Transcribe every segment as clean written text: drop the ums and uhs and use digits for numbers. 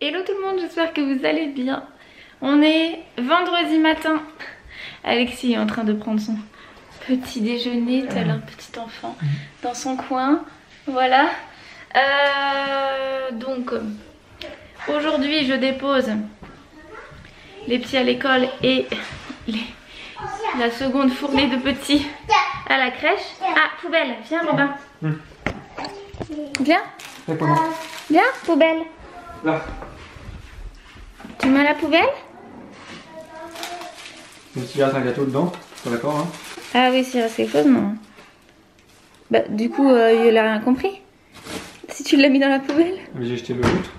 Hello tout le monde, j'espère que vous allez bien. On est vendredi matin. Alexis est en train de prendre son petit déjeuner, tel un petit enfant, dans son coin. Voilà. Donc, aujourd'hui je dépose les petits à l'école et la seconde fournée de petits à la crèche. Ah, poubelle, viens Robin. Viens. Viens, poubelle. Là. Tu mets à la poubelle? Même s'il reste un gâteau dedans, pas d'accord hein? Ah oui, s'il reste quelque chose, non. Bah, du coup, il a rien compris. Si tu l'as mis dans la poubelle. Mais j'ai jeté l'autre.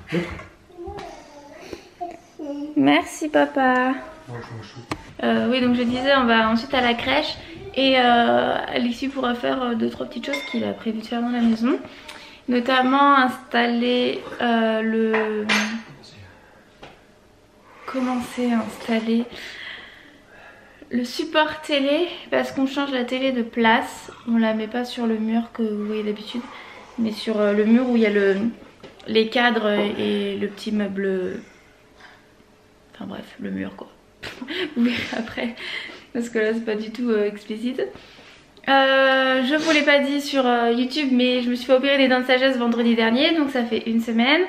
Merci, papa. Oui, donc je disais, on va ensuite à la crèche. Et Alexis pourra faire 2-3 petites choses qu'il a prévu de faire dans la maison. Notamment installer commencer à installer le support télé, parce qu'on change la télé de place. On la met pas sur le mur que vous voyez d'habitude, mais sur le mur où il y a les cadres et le petit meuble. Enfin bref, le mur quoi. Vous verrez après, parce que là c'est pas du tout explicite. Je vous l'ai pas dit sur YouTube, mais je me suis fait opérer des dents de sagesse vendredi dernier, donc ça fait une semaine.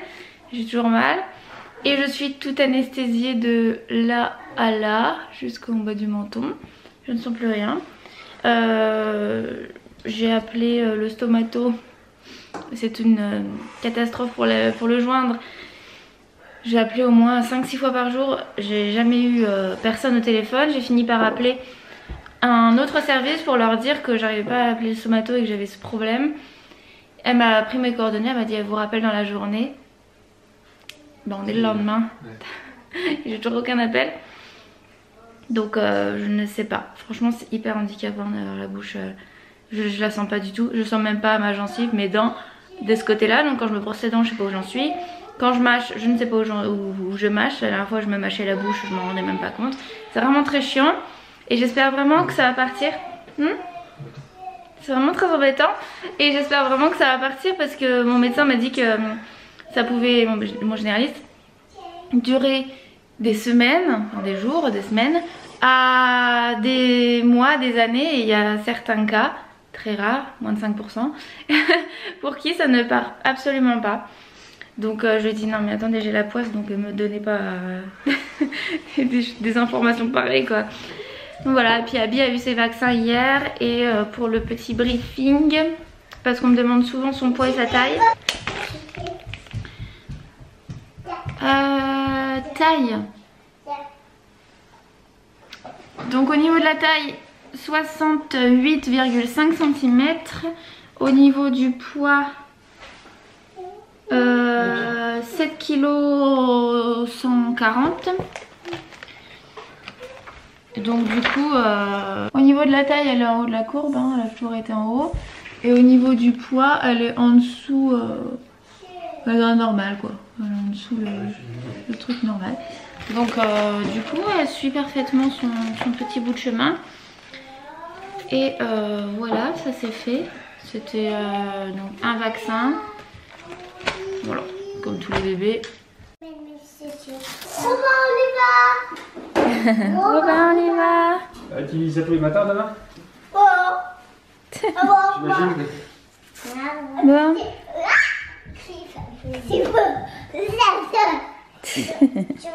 J'ai toujours mal. Et je suis toute anesthésiée de là à là, jusqu'au bas du menton. Je ne sens plus rien. J'ai appelé le stomato. C'est une catastrophe pour le joindre. J'ai appelé au moins 5-6 fois par jour. J'ai jamais eu personne au téléphone. J'ai fini par appeler un autre service pour leur dire que j'arrivais pas à appeler le stomato et que j'avais ce problème. Elle m'a pris mes coordonnées, elle m'a dit elle vous rappelle dans la journée. Bon, on est le lendemain. Ouais. J'ai toujours aucun appel. Donc je ne sais pas. Franchement c'est hyper handicapant d'avoir la bouche. Je la sens pas du tout. Je sens même pas ma gencive, mes dents de ce côté là. Donc quand je me brosse les dents je sais pas où j'en suis. Quand je mâche je ne sais pas où je mâche. La dernière fois je me mâchais la bouche, je m'en rendais même pas compte. C'est vraiment très chiant. Et j'espère vraiment que ça va partir. C'est vraiment très embêtant. Et j'espère vraiment que ça va partir parce que mon médecin m'a dit que ça pouvait, mon généraliste, durer des semaines, des jours, des semaines, à des mois, des années. Et il y a certains cas, très rares, moins de 5%, pour qui ça ne part absolument pas. Donc je lui ai dit non mais attendez, j'ai la poisse, donc ne me donnez pas des informations pareilles quoi. Donc voilà, et puis Abby a eu ses vaccins hier. Et pour le petit briefing, parce qu'on me demande souvent son poids et sa taille. Taille. Donc au niveau de la taille, 68,5 cm. Au niveau du poids, 7 kg 140. Donc du coup, au niveau de la taille, elle est en haut de la courbe, hein, elle a toujours été en haut. Et au niveau du poids, elle est en dessous, elle est normale quoi. Elle est en dessous le truc normal. Donc du coup, elle suit parfaitement son petit bout de chemin. Et voilà, ça c'est fait. C'était donc un vaccin. Voilà, comme tous les bébés. Robin, on y va. Tu lis ça tous les matins demain? J'imagine. Bon.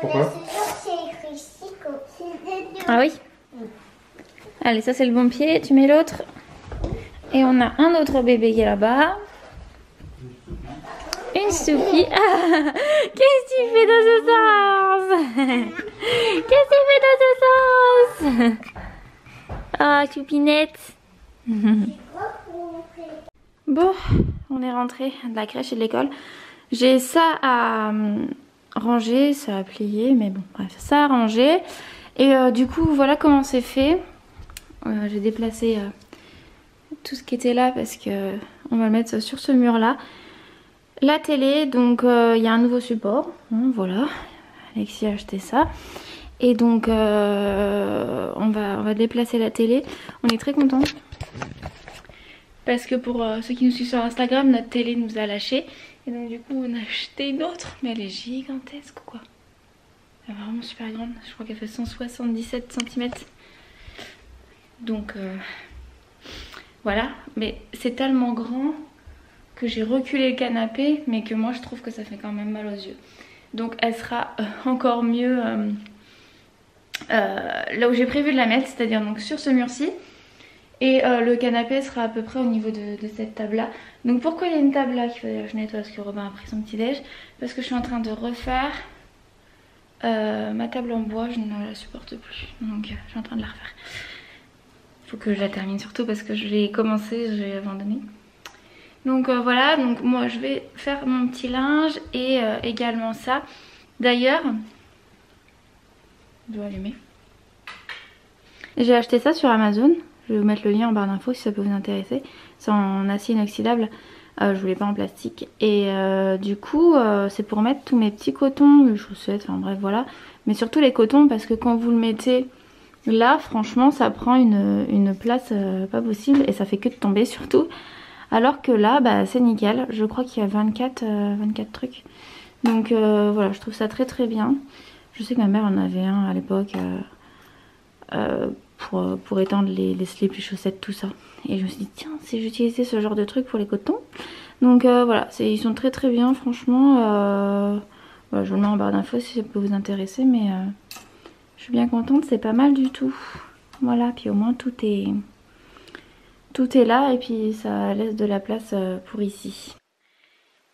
Pourquoi? Ah oui. Allez, ça c'est le bon pied, tu mets l'autre. Et on a un autre bébé qui est là-bas. Une Soupie. Ah, qu'est-ce que tu fais dans ce sens? Qu'est-ce que tu fais dans ce sens? Ah, Choupinette. Bon, on est rentré de la crèche et de l'école. J'ai ça à ranger, ça à plier, mais bon, bref, ça à ranger. Et du coup, voilà comment c'est fait. J'ai déplacé tout ce qui était là parce que on va le mettre sur ce mur-là. La télé, donc il y a un nouveau support, hein, voilà. Alexis a acheté ça. Et donc on va déplacer la télé. On est très contents. Parce que pour ceux qui nous suivent sur Instagram, notre télé nous a lâché. Et donc du coup on a acheté une autre, mais elle est gigantesque quoi. Elle est vraiment super grande, je crois qu'elle fait 177 cm. Donc voilà, mais c'est tellement grand que j'ai reculé le canapé, mais que moi je trouve que ça fait quand même mal aux yeux. Donc elle sera encore mieux là où j'ai prévu de la mettre, c'est-à-dire donc sur ce mur-ci. Et le canapé sera à peu près au niveau de cette table là. Donc pourquoi il y a une table là qu'il fallait que je nettoie parce que Robin a pris son petit déj? Parce que je suis en train de refaire ma table en bois, je ne la supporte plus. Donc je suis en train de la refaire. Il faut que je la termine surtout parce que je l'ai commencé, j'ai abandonné. Donc voilà, donc moi je vais faire mon petit linge et également ça. D'ailleurs, je dois allumer. J'ai acheté ça sur Amazon. Je vais vous mettre le lien en barre d'infos si ça peut vous intéresser. C'est en acier inoxydable. Je voulais pas en plastique. Et du coup, c'est pour mettre tous mes petits cotons, les chaussettes, enfin bref, voilà. Mais surtout les cotons parce que quand vous le mettez là, franchement, ça prend une place pas possible et ça fait que de tomber surtout. Alors que là, bah, c'est nickel. Je crois qu'il y a 24 trucs. Donc voilà, je trouve ça très très bien. Je sais que ma mère en avait un à l'époque. Pour étendre les slips, les chaussettes, tout ça. Et je me suis dit tiens, si j'utilisais ce genre de truc pour les cotons. Donc voilà, ils sont très très bien franchement. Voilà, je vous le mets en barre d'infos si ça peut vous intéresser, mais je suis bien contente, c'est pas mal du tout. Voilà, puis au moins tout est là et puis ça laisse de la place pour ici.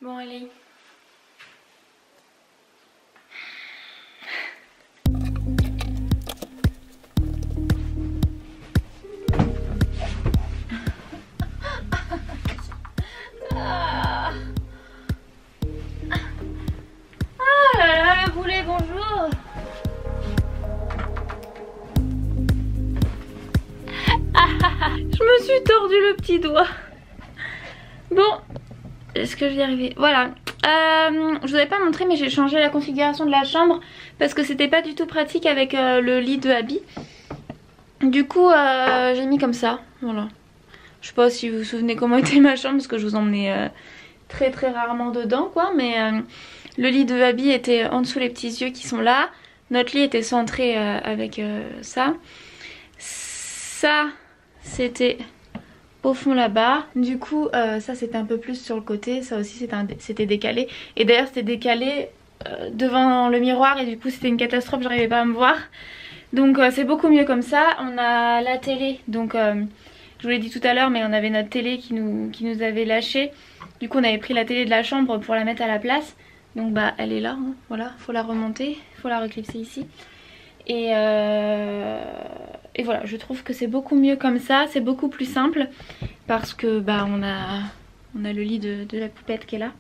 Bon allez. Bonjour. Je me suis tordu le petit doigt. Bon, est-ce que je vais y arriver? Voilà. Je vous avais pas montré, mais j'ai changé la configuration de la chambre parce que c'était pas du tout pratique avec le lit de Abby. Du coup, j'ai mis comme ça. Voilà. Je sais pas si vous vous souvenez comment était ma chambre parce que je vous emmenais très très rarement dedans, quoi. Mais le lit de Abby était en dessous les petits yeux qui sont là. Notre lit était centré avec ça. Ça, c'était au fond là-bas. Du coup, ça c'était un peu plus sur le côté. Ça aussi c'était décalé. Et d'ailleurs c'était décalé devant le miroir. Et du coup c'était une catastrophe, j'arrivais pas à me voir. Donc c'est beaucoup mieux comme ça. On a la télé. Donc je vous l'ai dit tout à l'heure, mais on avait notre télé qui nous avait lâché. Du coup on avait pris la télé de la chambre pour la mettre à la place. Donc bah elle est là, hein. Voilà, faut la remonter, faut la reclipser ici. Et voilà, je trouve que c'est beaucoup mieux comme ça, c'est beaucoup plus simple. Parce que bah on a le lit de la poupette qui est là.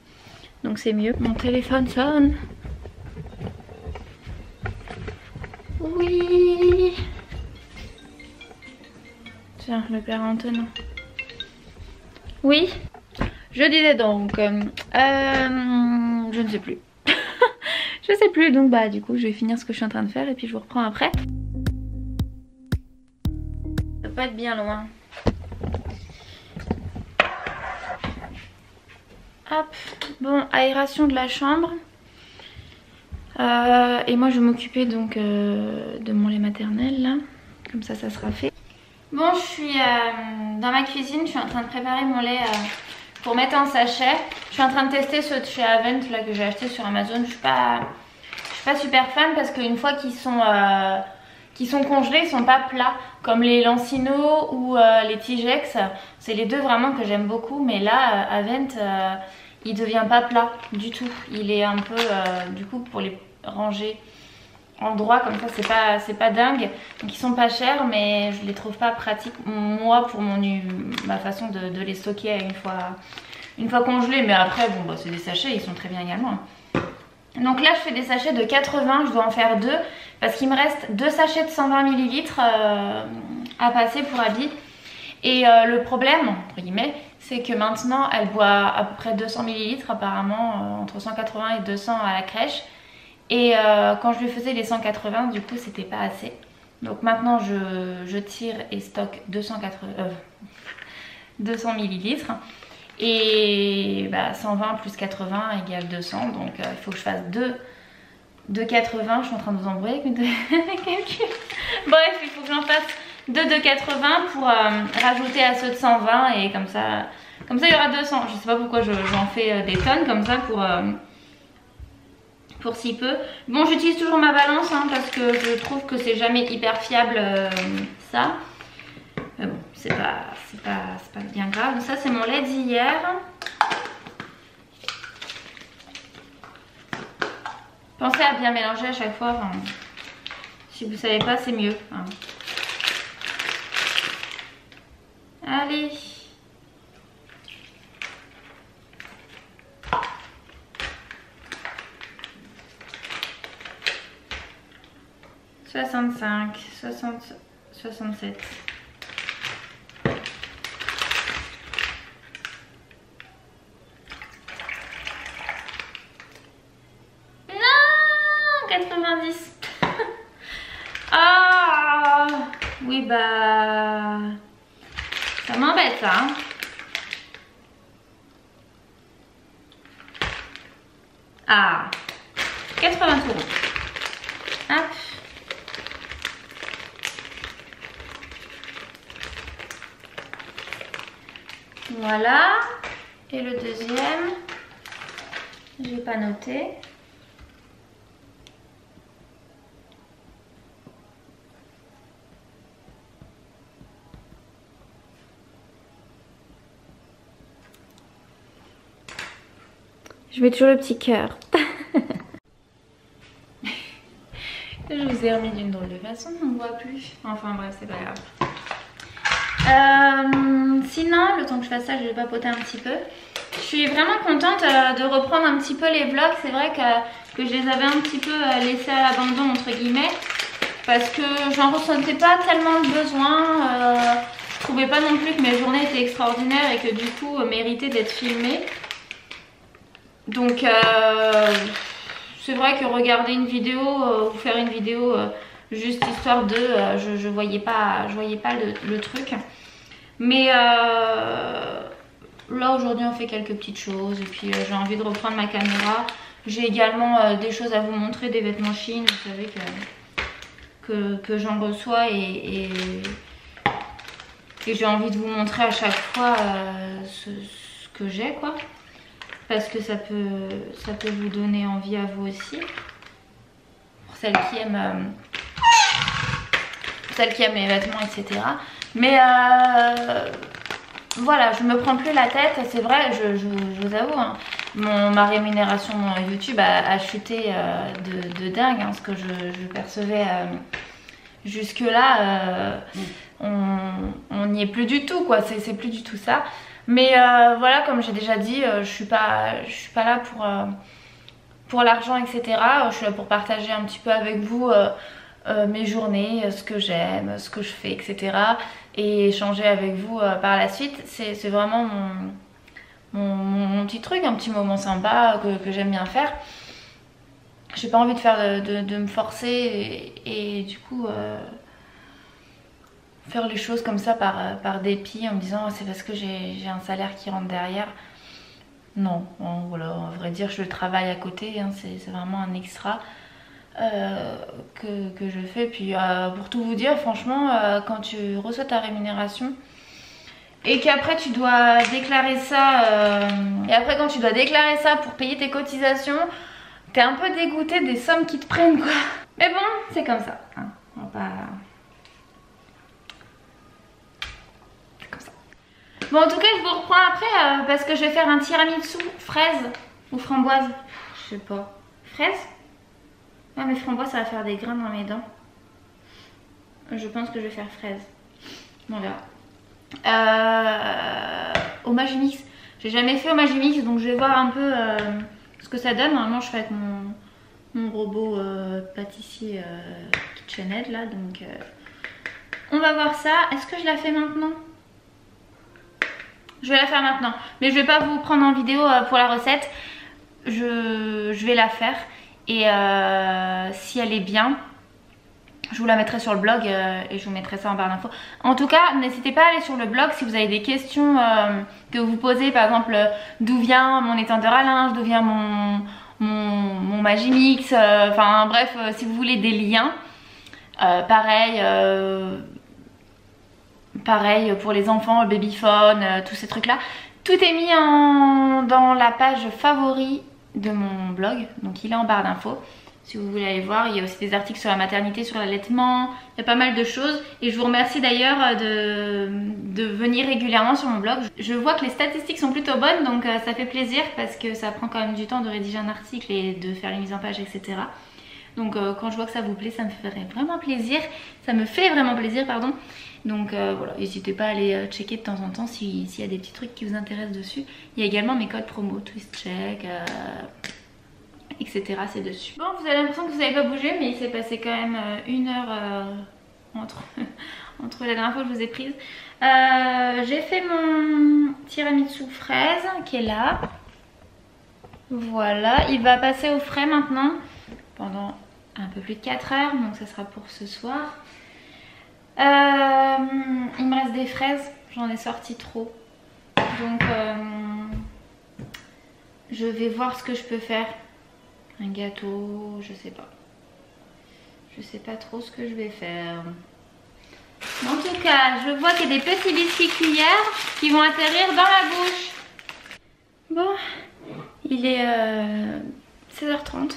Donc c'est mieux. Mon téléphone sonne. Oui. Tiens, le père Antonin. Oui. Je disais donc, je ne sais plus. Je sais plus, donc bah du coup je vais finir ce que je suis en train de faire et puis je vous reprends après. Ça va pas être bien loin. Hop, bon, aération de la chambre. Et moi je vais m'occuper donc de mon lait maternel là. Comme ça sera fait. Bon, je suis dans ma cuisine, je suis en train de préparer mon lait pour mettre en sachet. Je suis en train de tester ceux de chez Avent là, que j'ai acheté sur Amazon. Je suis pas super fan parce qu'une fois qu'ils sont congelés, ils sont pas plats. Comme les Lancino ou les Tigex. C'est les deux vraiment que j'aime beaucoup. Mais là, Avent, il devient pas plat du tout. Il est un peu, du coup, pour les ranger endroit comme ça, c'est pas dingue. Donc ils sont pas chers, mais je les trouve pas pratiques moi pour ma façon de les stocker une fois congelés. Mais après bon bah c'est des sachets, ils sont très bien également. Donc là je fais des sachets de 80, je dois en faire 2 parce qu'il me reste 2 sachets de 120 ml à passer pour Abby. Et le problème entre guillemets, c'est que maintenant elle boit à peu près 200 ml apparemment, entre 180 et 200 à la crèche. Et quand je lui faisais les 180, du coup c'était pas assez. Donc maintenant je tire et stocke 200 ml. Et bah, 120 plus 80 égale 200. Donc il faut que je fasse 2 80. Je suis en train de vous embrouiller avec mes calculs. Bref, il faut que j'en fasse 2 de 80 pour rajouter à ceux de 120. Et comme ça il y aura 200. Je sais pas pourquoi j'en fais des tonnes comme ça pour si peu. Bon, j'utilise toujours ma balance hein, parce que je trouve que c'est jamais hyper fiable ça. Mais bon, c'est pas bien grave. Donc ça c'est mon lait d'hier. Pensez à bien mélanger à chaque fois. Enfin, si vous savez pas, c'est mieux. Hein. Allez. « 65, 60, 67. » Non, 90. Ah, oui bah, ça m'embête ça. Hein. Ah, 80 tours. Hop. Voilà, et le deuxième, j'ai pas noté. Je mets toujours le petit cœur. Je vous ai remis d'une drôle de façon, on ne voit plus. Enfin bref, c'est pas grave. Sinon, le temps que je fasse ça, je vais papoter un petit peu. Je suis vraiment contente de reprendre un petit peu les vlogs. C'est vrai que je les avais un petit peu laissés à l'abandon entre guillemets. Parce que j'en ressentais pas tellement le besoin. Je trouvais pas non plus que mes journées étaient extraordinaires et que du coup méritaient d'être filmées. Donc c'est vrai que regarder une vidéo ou faire une vidéo juste histoire de je voyais pas le truc. Mais là aujourd'hui on fait quelques petites choses et puis j'ai envie de reprendre ma caméra. J'ai également des choses à vous montrer, des vêtements Shein, vous savez que j'en reçois et j'ai envie de vous montrer à chaque fois ce que j'ai quoi. Parce que ça peut vous donner envie à vous aussi. Pour celles qui aiment les vêtements, etc. Mais voilà, je me prends plus la tête. C'est vrai, je vous avoue, hein, ma rémunération YouTube a chuté de dingue. Hein, ce que je percevais jusque là, on n'y est plus du tout, quoi. C'est plus du tout ça. Mais voilà, comme j'ai déjà dit, je suis pas là pour l'argent, etc. Je suis là pour partager un petit peu avec vous mes journées, ce que j'aime, ce que je fais, etc. Et échanger avec vous par la suite. C'est vraiment mon petit truc, un petit moment sympa que j'aime bien faire. J'ai pas envie de me forcer et du coup... faire les choses comme ça par dépit en me disant c'est parce que j'ai un salaire qui rentre derrière. Non, voilà, à vrai dire je travaille à côté, hein, c'est vraiment un extra que je fais. Puis pour tout vous dire, franchement, quand tu reçois ta rémunération et qu'après tu dois déclarer ça, et après quand tu dois déclarer ça pour payer tes cotisations, t'es un peu dégoûté des sommes qui te prennent quoi. Mais bon, c'est comme ça, hein, on va pas... Bon, en tout cas, je vous reprends après parce que je vais faire un tiramisu fraise ou framboise. Je sais pas. Fraise? Ouais, mais framboise, ça va faire des grains dans mes dents. Je pense que je vais faire fraise. On verra. Au Magimix. J'ai jamais fait au Magimix, donc je vais voir un peu ce que ça donne. Normalement, je fais avec mon robot pâtissier KitchenAid là. Donc, on va voir ça. Est-ce que je la fais maintenant ? Je vais la faire maintenant, mais je vais pas vous prendre en vidéo pour la recette. Je vais la faire et si elle est bien, Je vous la mettrai sur le blog et je vous mettrai ça en barre d'infos. En tout cas, n'hésitez pas à aller sur le blog si vous avez des questions que vous posez. Par exemple, d'où vient mon étendeur à linge, d'où vient mon Magimix. Enfin bref, si vous voulez des liens. Pareil pour les enfants, le babyphone, tous ces trucs là. Tout est mis dans la page favoris de mon blog. Donc il est en barre d'infos. Si vous voulez aller voir, il y a aussi des articles sur la maternité, sur l'allaitement, il y a pas mal de choses. Et je vous remercie d'ailleurs de venir régulièrement sur mon blog. Je vois que les statistiques sont plutôt bonnes, donc ça fait plaisir parce que ça prend quand même du temps de rédiger un article et de faire les mises en page, etc. Donc quand je vois que ça vous plaît, ça me ferait vraiment plaisir. Ça me fait vraiment plaisir, pardon. Donc voilà, n'hésitez pas à aller checker de temps en temps s'il y a des petits trucs qui vous intéressent dessus. Il y a également mes codes promo, TwistCheck, etc. c'est dessus. Bon, vous avez l'impression que vous n'avez pas bougé, mais il s'est passé quand même 1 heure entre la dernière fois que je vous ai prise. J'ai fait mon tiramisu fraise qui est là. Voilà, il va passer au frais maintenant pendant un peu plus de 4 heures, donc ça sera pour ce soir. Il me reste des fraises, j'en ai sorti trop. Donc je vais voir ce que je peux faire. Un gâteau, je sais pas. Je sais pas trop ce que je vais faire. En tout cas, je vois qu'il y a des petits biscuits cuillères qui vont atterrir dans la bouche. Bon, il est 16h30.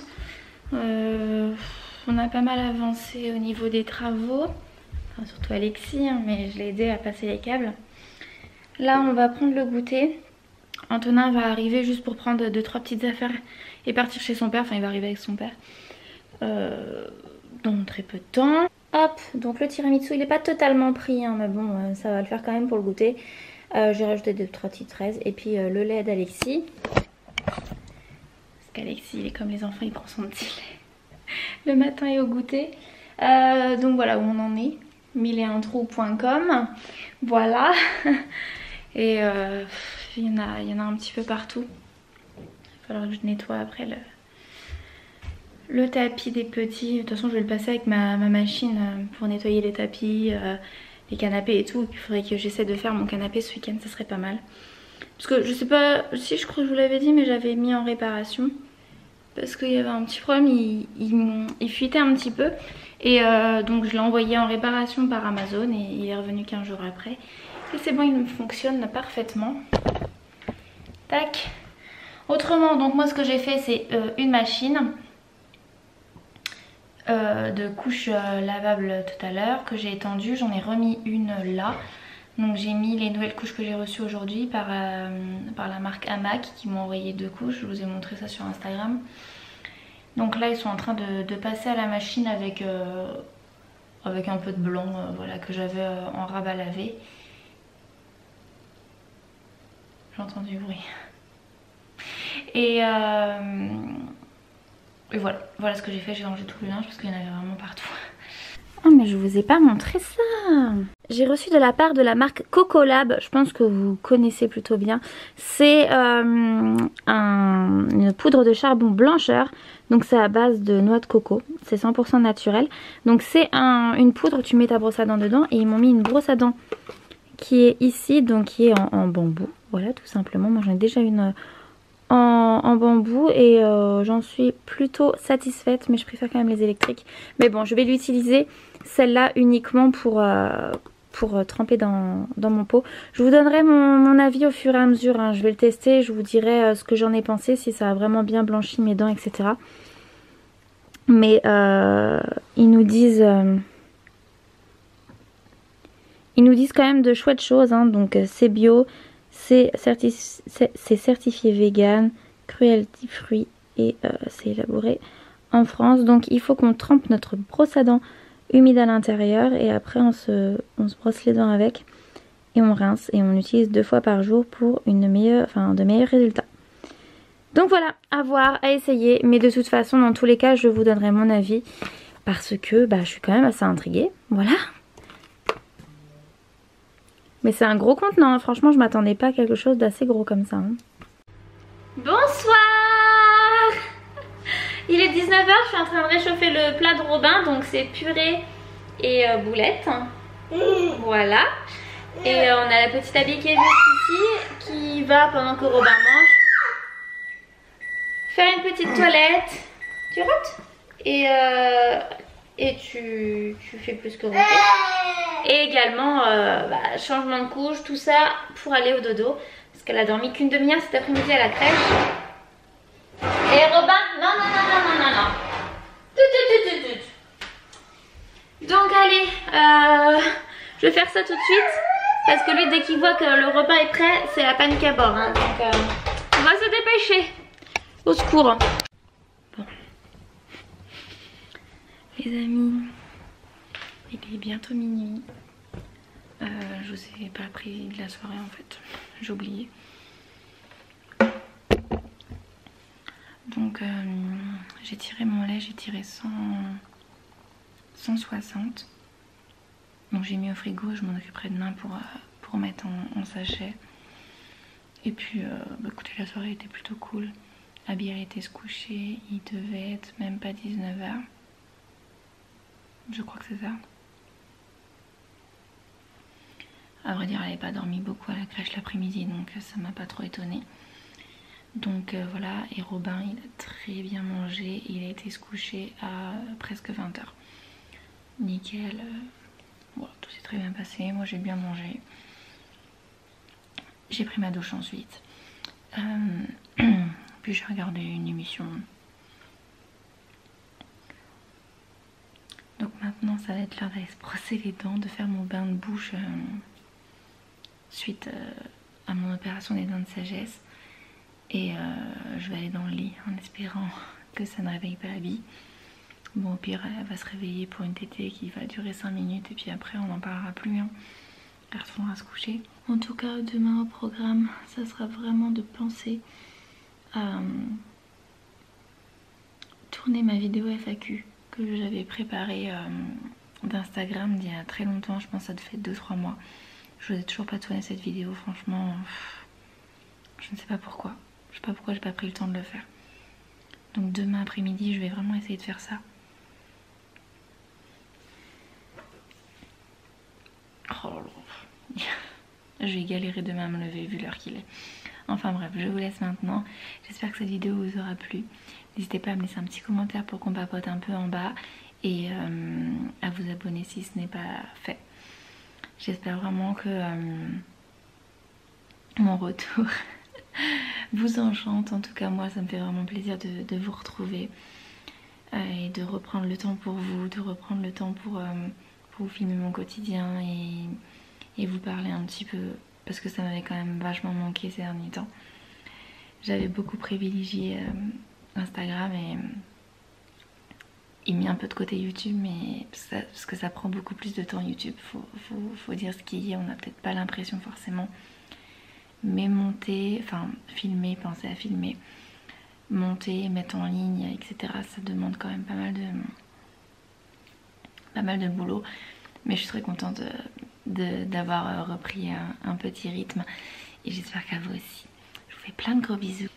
On a pas mal avancé au niveau des travaux. Enfin, surtout Alexis, hein, mais je l'ai aidé à passer les câbles. Là, on va prendre le goûter. Antonin va arriver juste pour prendre 2-3 petites affaires et partir chez son père. Enfin, il va arriver avec son père dans très peu de temps. Hop, donc le tiramisu, il n'est pas totalement pris, hein, mais bon, ça va le faire quand même pour le goûter. J'ai rajouté 2-3 petites fraises et puis le lait d'Alexis. Parce qu'Alexis, il est comme les enfants, il prend son petit lait le matin et au goûter. Donc voilà où on en est. 1001trou.com. Voilà. Et il y en a un petit peu partout. Il va falloir que je nettoie après le tapis des petits. De toute façon, je vais le passer avec ma machine pour nettoyer les tapis, les canapés et tout. Il faudrait que j'essaie de faire mon canapé ce week-end, ça serait pas mal. Parce que je sais pas si je crois que je vous l'avais dit, mais j'avais mis en réparation. Parce qu'il y avait un petit problème, il fuitait un petit peu. Et donc je l'ai envoyé en réparation par Amazon et il est revenu 15 jours après. Et c'est bon, il fonctionne parfaitement. Tac. Autrement, donc moi ce que j'ai fait, c'est une machine de couches lavables tout à l'heure que j'ai étendue. J'en ai remis une là. Donc j'ai mis les nouvelles couches que j'ai reçues aujourd'hui par la marque Hamac qui m'ont envoyé 2 couches. Je vous ai montré ça sur Instagram. Donc là ils sont en train de passer à la machine avec un peu de blanc voilà, que j'avais en rabat lavé. J'ai entendu du bruit. Et voilà ce que j'ai fait, j'ai rangé tout le linge parce qu'il y en avait vraiment partout. Oh mais je vous ai pas montré ça. J'ai reçu de la part de la marque Cocolab, je pense que vous connaissez plutôt bien. C'est une poudre de charbon blancheur. Donc c'est à base de noix de coco, c'est 100% naturel. Donc c'est une poudre, tu mets ta brosse à dents dedans et ils m'ont mis une brosse à dents qui est ici, donc qui est en bambou. Voilà tout simplement, moi j'en ai déjà une en bambou et j'en suis plutôt satisfaite, mais je préfère quand même les électriques. Mais bon, je vais l'utiliser celle-là uniquement pour tremper dans mon pot. Je vous donnerai mon avis au fur et à mesure, hein. Je vais le tester, je vous dirai ce que j'en ai pensé, si ça a vraiment bien blanchi mes dents, etc. Mais ils nous disent quand même de chouettes choses, hein. Donc c'est bio, c'est certifié vegan, cruelty free et c'est élaboré en France. Donc il faut qu'on trempe notre brosse à dents humide à l'intérieur et après on se brosse les dents avec et on rince et on utilise 2 fois par jour pour de meilleurs résultats. Donc voilà, à voir, à essayer, mais de toute façon dans tous les cas je vous donnerai mon avis parce que je suis quand même assez intriguée, voilà. Mais c'est un gros contenant, hein. Franchement je m'attendais pas à quelque chose d'assez gros comme ça, hein. Bonsoir. Il est 19h, je suis en train de réchauffer le plat de Robin, donc c'est purée et Boulette. Voilà. Et on a la petite Abby qui est juste ici, qui va pendant que Robin mange faire une petite toilette. Tu rotes et tu fais plus que roter. Et également changement de couche, tout ça pour aller au dodo. Parce qu'elle a dormi qu'une demi-heure cet après-midi à la crèche. Et Robin, non. Donc allez, je vais faire ça tout de suite. Parce que lui, dès qu'il voit que le repas est prêt, c'est la panique à bord. Hein. Donc on va se dépêcher. Au secours. Bon. Les amis, il est bientôt minuit. Je vous ai pas pris de la soirée en fait. J'ai oublié. Donc j'ai tiré mon lait, j'ai tiré 160. Donc j'ai mis au frigo, je m'en occuperai demain pour mettre en sachet. Et puis écoutez, la soirée était plutôt cool. Abby a été se coucher, il devait être même pas 19h. Je crois que c'est ça. À vrai dire, elle n'avait pas dormi beaucoup à la crèche l'après-midi, donc ça m'a pas trop étonnée. Donc voilà, et Robin, il a très bien mangé, il a été se coucher à presque 20h. Nickel. Bon, tout s'est très bien passé, moi j'ai bien mangé. J'ai pris ma douche ensuite. Puis j'ai regardé une émission. Donc maintenant ça va être l'heure d'aller se brosser les dents, de faire mon bain de bouche suite à mon opération des dents de sagesse. Et je vais aller dans le lit en espérant que ça ne réveille pas Abby. Bon, au pire elle va se réveiller pour une tétée qui va durer 5 minutes et puis après on n'en parlera plus. Hein. Elle retournera se coucher. En tout cas demain au programme ça sera vraiment de penser à tourner ma vidéo FAQ que j'avais préparée d'Instagram d'il y a très longtemps. Je pense que ça fait 2-3 mois. Je vous ai toujours pas tourné cette vidéo, franchement je ne sais pas pourquoi. Je sais pas pourquoi j'ai pas pris le temps de le faire. Donc demain après-midi je vais vraiment essayer de faire ça. Oh là là. Je vais galérer demain à me lever vu l'heure qu'il est. Enfin bref, je vous laisse maintenant. J'espère que cette vidéo vous aura plu. N'hésitez pas à me laisser un petit commentaire pour qu'on papote un peu en bas. Et à vous abonner si ce n'est pas fait. J'espère vraiment que mon retour vous enchante. En tout cas moi ça me fait vraiment plaisir de vous retrouver. Et de reprendre le temps pour vous. De reprendre le temps pour vous filmer mon quotidien. Et vous parler un petit peu. Parce que ça m'avait quand même vachement manqué ces derniers temps. J'avais beaucoup privilégié Instagram et mis un peu de côté YouTube, mais parce que ça prend beaucoup plus de temps YouTube, faut dire ce qu'il y a, on n'a peut-être pas l'impression forcément. Mais monter, enfin filmer, penser à filmer, monter, mettre en ligne, etc. ça demande quand même pas mal de boulot. Mais je suis très contente d'avoir repris un petit rythme et j'espère qu'à vous aussi. Je vous fais plein de gros bisous.